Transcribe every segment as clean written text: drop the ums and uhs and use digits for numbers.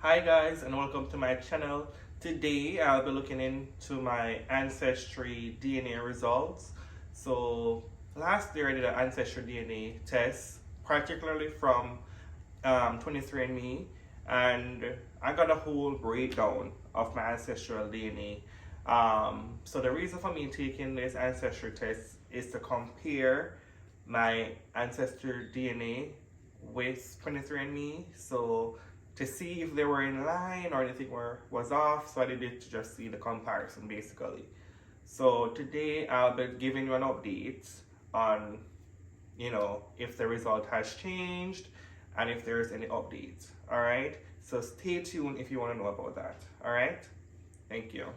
Hi guys and welcome to my channel. Today I'll be looking into my Ancestry DNA results. So last year I did an Ancestry DNA test, particularly from 23andMe, and I got a whole breakdown of my ancestral DNA. So the reason for me taking this ancestry test is to compare my ancestry DNA with 23andMe. So to see if they were in line or anything was off. So I did it to just see the comparison basically. So today I'll be giving you an update on, if the result has changed and if there's any updates. All right. So stay tuned if you want to know about that. All right. Thank you.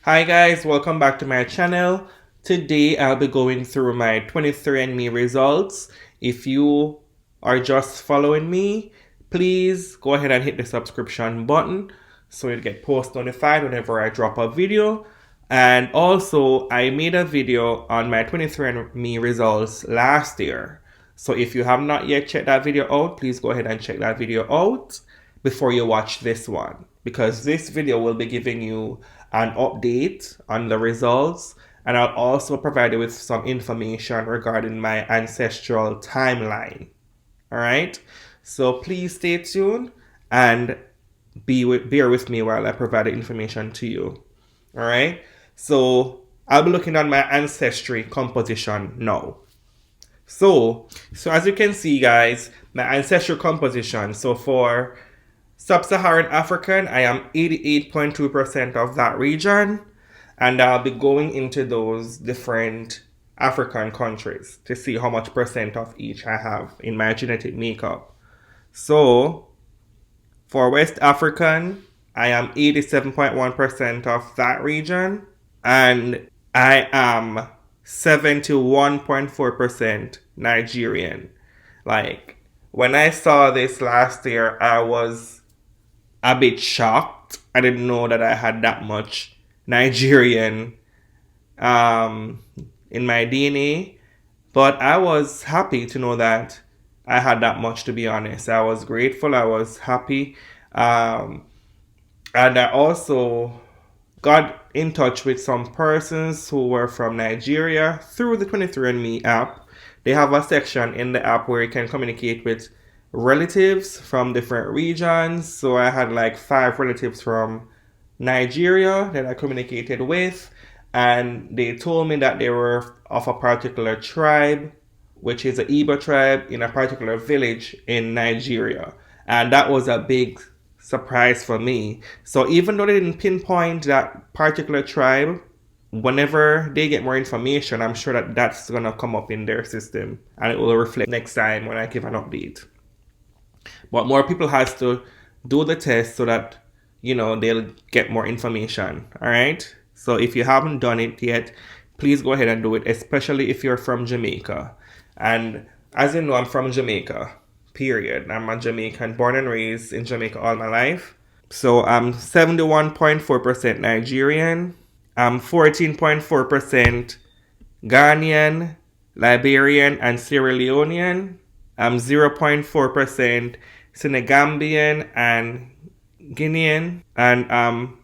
Hi guys, welcome back to my channel. Today I'll be going through my 23andMe results. If you are just following me, please go ahead and hit the subscription button so you'll get post notified whenever I drop a video. And also, I made a video on my 23andMe results last year. So if you have not yet checked that video out, please go ahead and check that video out before you watch this one, because this video will be giving you an update on the results, and I'll also provide you with some information regarding my ancestral timeline. All right, so please stay tuned and bear with me while I provide the information to you. All right, so I'll be looking at my ancestry composition now. So as you can see, guys, my ancestral composition. So for Sub-Saharan African, I am 88.2% of that region, and I'll be going into those different African countries to see how much percent of each I have in my genetic makeup. So for West African, I am 87.1% of that region, and I am 71.4% Nigerian. Like, when I saw this last year, I was a bit shocked. I didn't know that I had that much Nigerian in my DNA, but I was happy to know that I had that much, to be honest. I was grateful, I was happy, and I also got in touch with some persons who were from Nigeria through the 23andMe app. They have a section in the app where you can communicate with relatives from different regions. So I had like 5 relatives from Nigeria that I communicated with, and they told me that they were of a particular tribe, which is the Igbo tribe, in a particular village in Nigeria. And that was a big surprise for me. So even though they didn't pinpoint that particular tribe, whenever they get more information, I'm sure that that's going to come up in their system and it will reflect next time when I give an update. But more people has to do the test so that, they'll get more information. All right. So if you haven't done it yet, please go ahead and do it, especially if you're from Jamaica. And as you know, I'm from Jamaica, period. I'm a Jamaican, born and raised in Jamaica all my life. So I'm 71.4% Nigerian. I'm 14.4% Ghanaian, Liberian, and Sierra Leonean. I'm 0.4% Senegambian and Guinean, and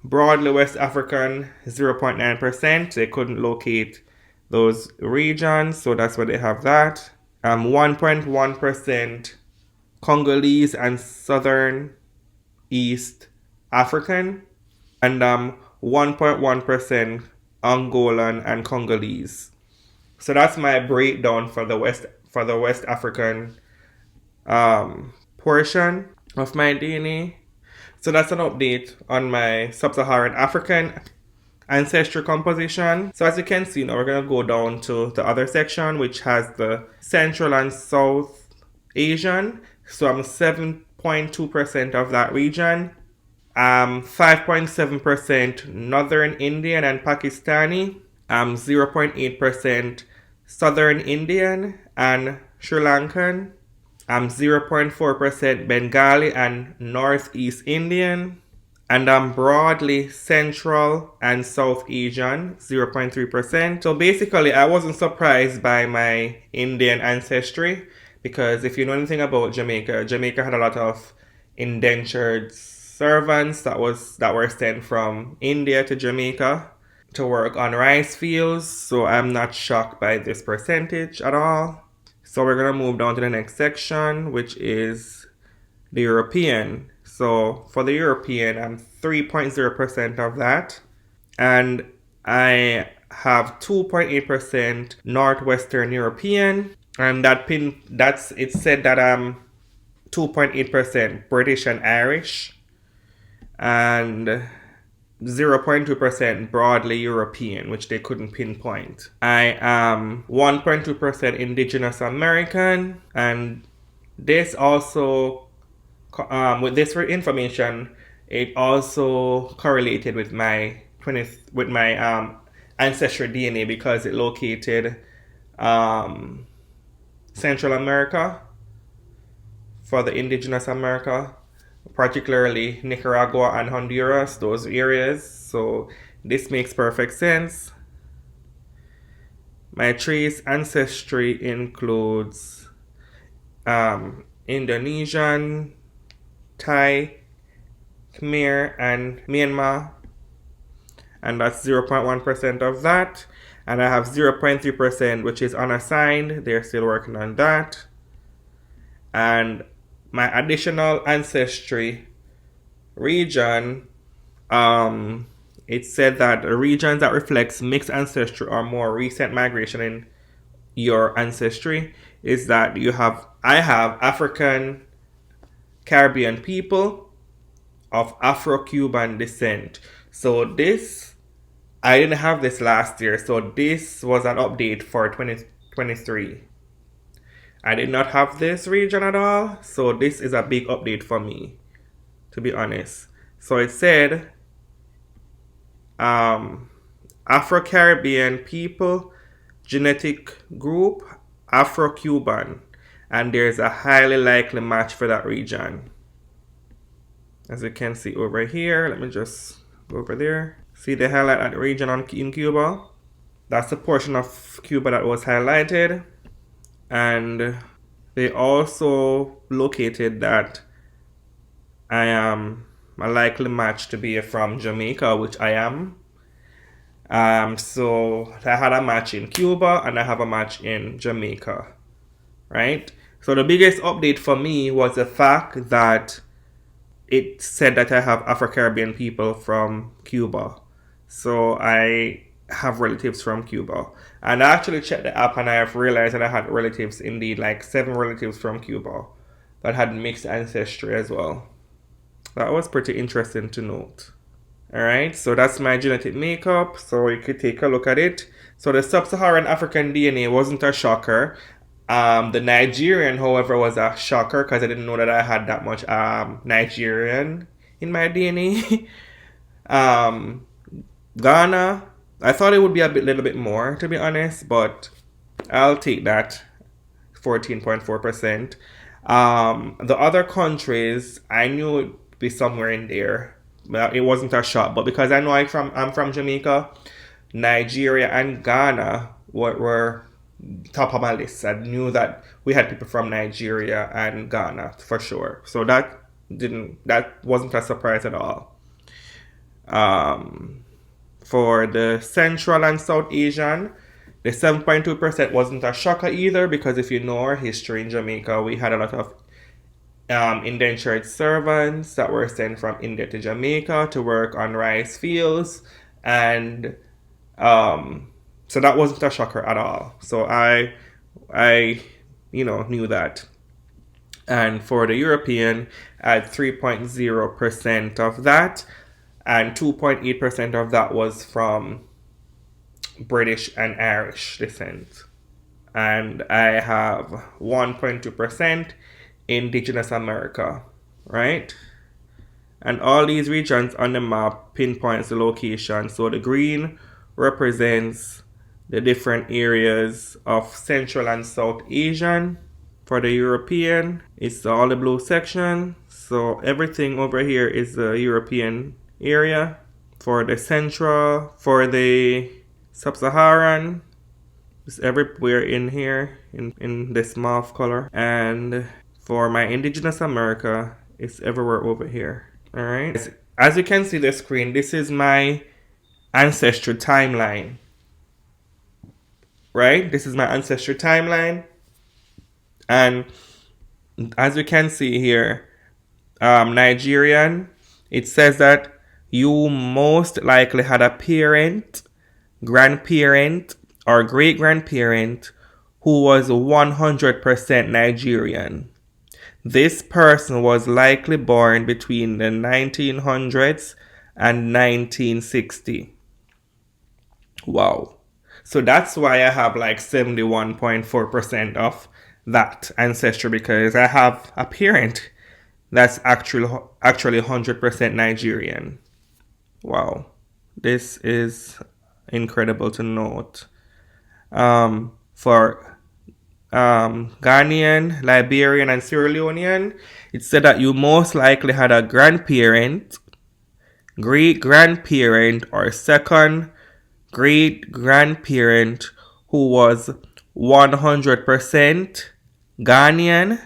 broadly West African, 0.9%. They couldn't locate those regions, so that's why they have that. 1.1% Congolese and Southern East African, and 1.1% Angolan and Congolese. So that's my breakdown for the West African portion of my DNA. So that's an update on my Sub-Saharan African ancestry composition. So as you can see, now we're going to go down to the other section, which has the Central and South Asian. So I'm 7.2% of that region. 5.7% Northern Indian and Pakistani. 0.8% Southern Indian and Sri Lankan. 0.4% Bengali and Northeast Indian. And I'm broadly Central and South Asian, 0.3%. So basically, I wasn't surprised by my Indian ancestry because if you know anything about Jamaica, Jamaica had a lot of indentured servants that were sent from India to Jamaica to work on rice fields. So I'm not shocked by this percentage at all. So we're gonna move down to the next section, which is the European. So for the European, I'm 3.0% of that, and I have 2.8% Northwestern European, and it said that I'm 2.8% British and Irish, and 0.2% broadly European, which they couldn't pinpoint. I am 1.2% Indigenous American, and this also, with this information, it also correlated with my ancestry DNA, because it located Central America for the Indigenous America, particularly Nicaragua and Honduras, those areas. So this makes perfect sense. My trace ancestry includes Indonesian, Thai, Khmer, and Myanmar, and that's 0.1% of that. And I have 0.3%, which is unassigned. They're still working on that. And my additional ancestry region, it said that regions that reflects mixed ancestry or more recent migration in your ancestry is that I have African Caribbean people of Afro-Cuban descent. So I didn't have this last year, so this was an update for 2023. I did not have this region at all, so this is a big update for me, to be honest. So it said Afro-Caribbean people, genetic group, Afro-Cuban, and there's a highly likely match for that region. As you can see over here, let me just go over there. See the highlight at the region in Cuba? That's the portion of Cuba that was highlighted. And they also located that I am a likely match to be from Jamaica, which I am. So I had a match in Cuba and I have a match in Jamaica, right? So the biggest update for me was the fact that it said that I have Afro-Caribbean people from Cuba. So I have relatives from Cuba. And I actually checked the app and I have realized that I had relatives, indeed, like 7 relatives from Cuba that had mixed ancestry as well. That was pretty interesting to note. Alright, so that's my genetic makeup. So you could take a look at it. So the sub-Saharan African DNA wasn't a shocker. The Nigerian, however, was a shocker because I didn't know that I had that much Nigerian in my DNA. Ghana, I thought it would be little bit more, to be honest, but I'll take that, 14.4%. The other countries, I knew it would be somewhere in there. It wasn't a shock, but because I know I'm from Jamaica, Nigeria and Ghana were top of my list. I knew that we had people from Nigeria and Ghana for sure. So that wasn't a surprise at all. For the Central and South Asian, the 7.2% wasn't a shocker either, because if you know our history in Jamaica, we had a lot of indentured servants that were sent from India to Jamaica to work on rice fields, and so that wasn't a shocker at all. So I knew that. And for the European, I had 3.0% of that, and 2.8% of that was from British and Irish descent. And I have 1.2% Indigenous America, right? And all these regions on the map pinpoints the location. So the green represents the different areas of Central and South Asian. For the European, it's all the blue section. So everything over here is the European area. For the Central, for the Sub-Saharan, It's everywhere in here in this mauve color. And for my indigenous America, it's everywhere over here. Alright. As you can see the screen, this is my ancestry timeline. Right? This is my ancestry timeline. And as you can see here, Nigerian, it says that you most likely had a parent, grandparent, or great grandparent who was 100% Nigerian. This person was likely born between the 1900s and 1960. Wow. So that's why I have like 71.4% of that ancestry, because I have a parent that's actually 100% Nigerian. Wow. This is incredible to note. For Ghanaian, Liberian, and Sierra Leonean, it said that you most likely had a grandparent, great grandparent, or second great grandparent who was 100% Ghanaian,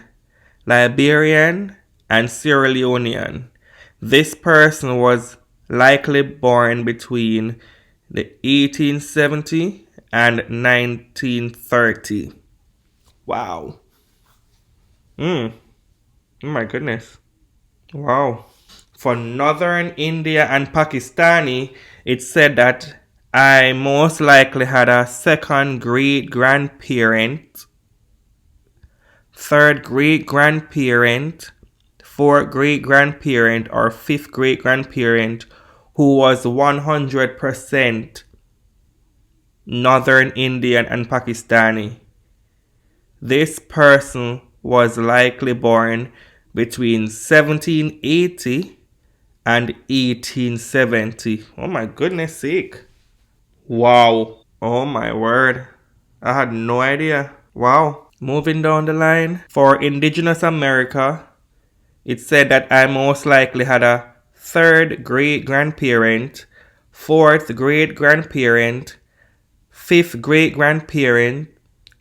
Liberian, and Sierra Leonean. This person was likely born between the 1870 and 1930. Wow. Oh my goodness. Wow. For northern India and Pakistani, it said that I most likely had a second great grandparent, third great grandparent, fourth great grandparent, or fifth great grandparent who was 100% northern Indian and Pakistani. This person was likely born between 1780 and 1870. Oh my goodness sake. Wow. Oh my word. I had no idea. Wow. Moving down the line. For indigenous America, it said that I most likely had a third great grandparent, fourth great grandparent, fifth great grandparent,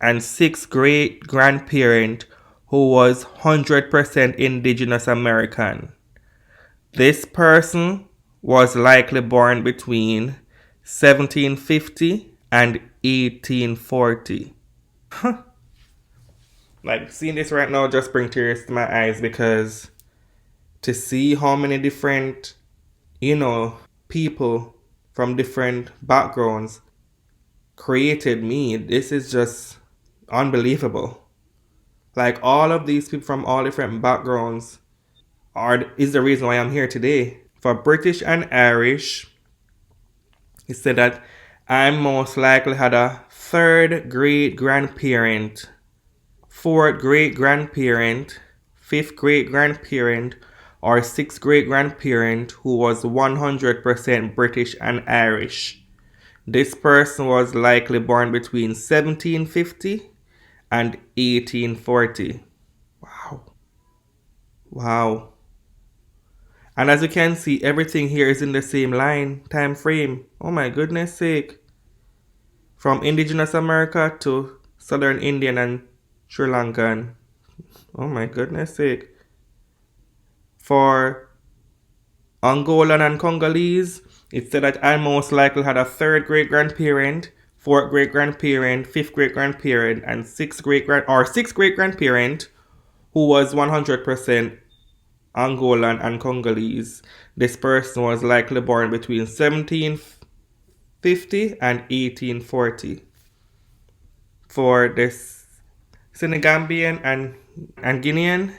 and sixth great grandparent who was 100% indigenous American. This person was likely born between 1750 and 1840. Like, seeing this right now just brings tears to my eyes, because to see how many different, people from different backgrounds created me, this is just unbelievable. Like, all of these people from all different backgrounds is the reason why I'm here today. For British and Irish, he said that I most likely had a third great grandparent, fourth great grandparent, fifth great grandparent, or sixth great grandparent who was 100% British and Irish. This person was likely born between 1750 and 1840. Wow. Wow. And as you can see, everything here is in the same time frame. Oh my goodness sake. From indigenous America to southern Indian and Sri Lankan. Oh my goodness sake. For Angolan and Congolese, it said that I most likely had a third great grandparent, fourth great grandparent, fifth great grandparent, and sixth great grandparent who was 100% Angolan and Congolese. This person was likely born between 1750 and 1840. For this Senegambian and Guinean,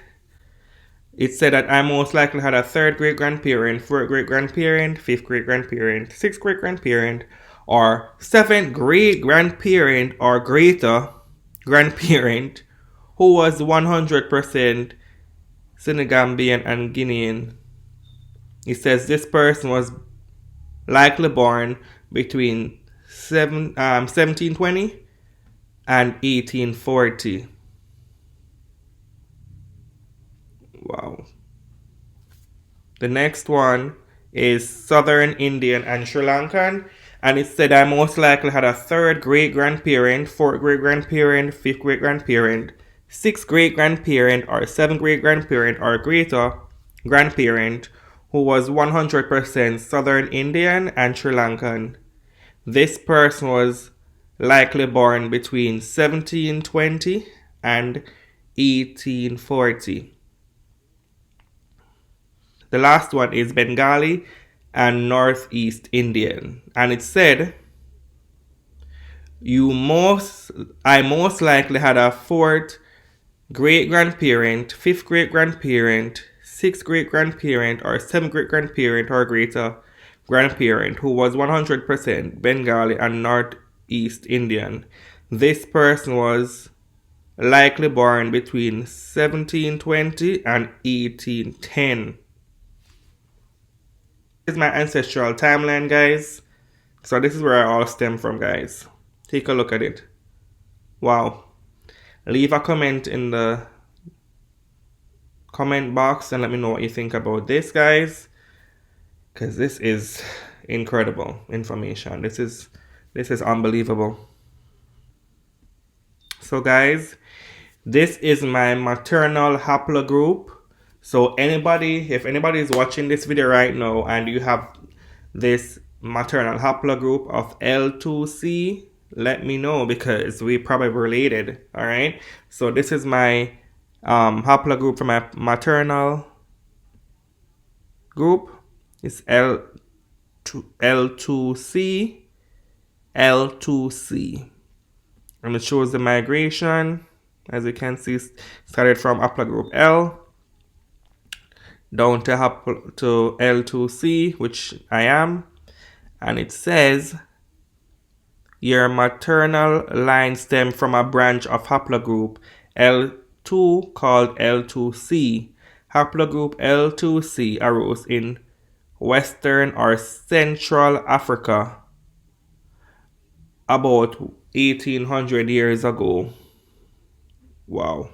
it said that I most likely had a third great grandparent, fourth great grandparent, fifth great grandparent, sixth great grandparent, or seventh great grandparent or greater grandparent who was 100% Senegambian and Guinean. It says this person was likely born between 1720 and 1840. Wow. The next one is Southern Indian and Sri Lankan. And it said I most likely had a third great grandparent, fourth great grandparent, fifth great grandparent, sixth great grandparent, or seventh great grandparent, or greater grandparent who was 100% Southern Indian and Sri Lankan. This person was likely born between 1720 and 1840. The last one is Bengali and Northeast Indian. And it said, I most likely had a fourth great grandparent, fifth great grandparent, sixth great grandparent, or seventh great grandparent or greater grandparent who was 100% Bengali and Northeast Indian. This person was likely born between 1720 and 1810. This is my ancestral timeline, guys. So this is where I all stem from, guys. Take a look at it. Wow. Leave a comment in the comment box and let me know what you think about this, guys, because this is incredible information. This is unbelievable. So guys, this is my maternal haplogroup. So if anybody is watching this video right now and you have this maternal haplogroup of L2C, let me know because we probably related. All right, so this is my haplogroup for my maternal group. It's L2C, and it shows the migration. As you can see, started from haplogroup L down to L2C, which I am, and it says your maternal line stemmed from a branch of haplogroup L2 called L2C. Haplogroup L2C arose in Western or Central Africa about 1800 years ago. Wow.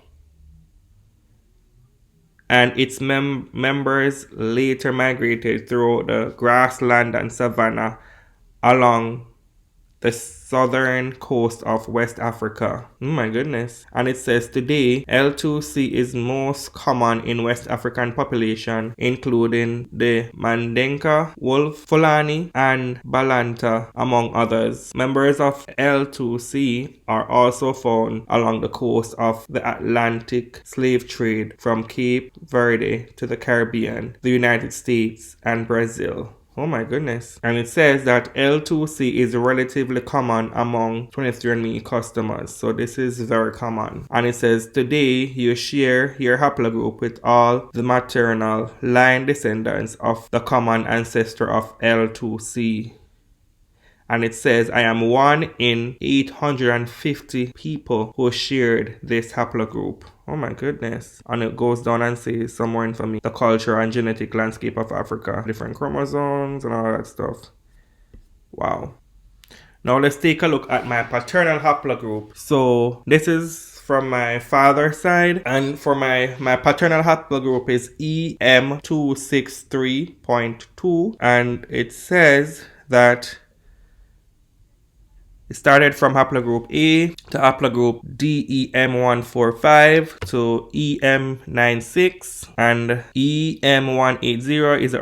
And its members later migrated through the grassland and savanna along the southern coast of West Africa. Oh my goodness. And it says today L2C is most common in West African population, including the Mandenka, Wolf, Fulani, and Balanta, among others. Members of L2C are also found along the coast of the Atlantic slave trade from Cape Verde to the Caribbean, the United States, and Brazil. Oh my goodness. And it says that L2C is relatively common among 23andMe customers. So this is very common. And it says today you share your haplogroup with all the maternal line descendants of the common ancestor of L2C. And it says I am one in 850 people who shared this haplogroup. Oh my goodness. And it goes down and says some more information. The culture and genetic landscape of Africa. Different chromosomes and all that stuff. Wow. Now let's take a look at my paternal haplogroup. So this is from my father's side. And for my paternal haplogroup is EM263.2. And it says that it started from haplogroup A to haplogroup DEM145 to EM96, and EM180 is the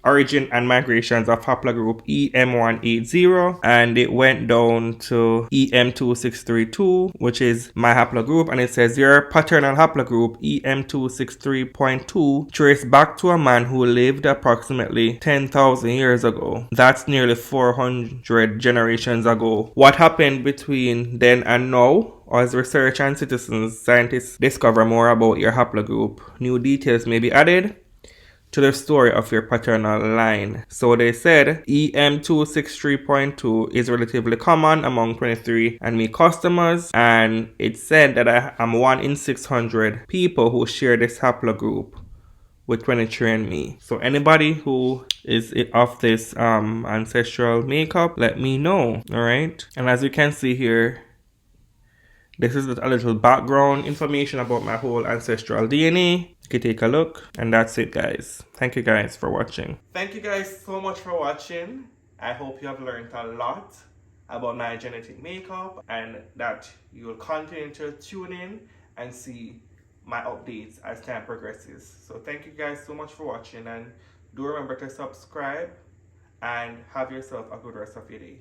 origin and migrations of haplogroup EM180, and it went down to EM2632, which is my haplogroup, and it says your paternal haplogroup EM263.2 traced back to a man who lived approximately 10,000 years ago. That's nearly 400 generations ago. What happened between then and now? As research and scientists discover more about your haplogroup, new details may be added to the story of your paternal line. So they said EM263.2 is relatively common among 23andMe customers, and it said that I am 1 in 600 people who share this haplogroup with 23andMe. So anybody who is of this ancestral makeup, let me know. All right. And as you can see here, this is a little background information about my whole ancestral DNA. You can take a look, and that's it, guys. Thank you guys for watching. Thank you guys so much for watching. I hope you have learned a lot about my genetic makeup and that you will continue to tune in and see my updates as time progresses. So thank you guys so much for watching, and do remember to subscribe and have yourself a good rest of your day.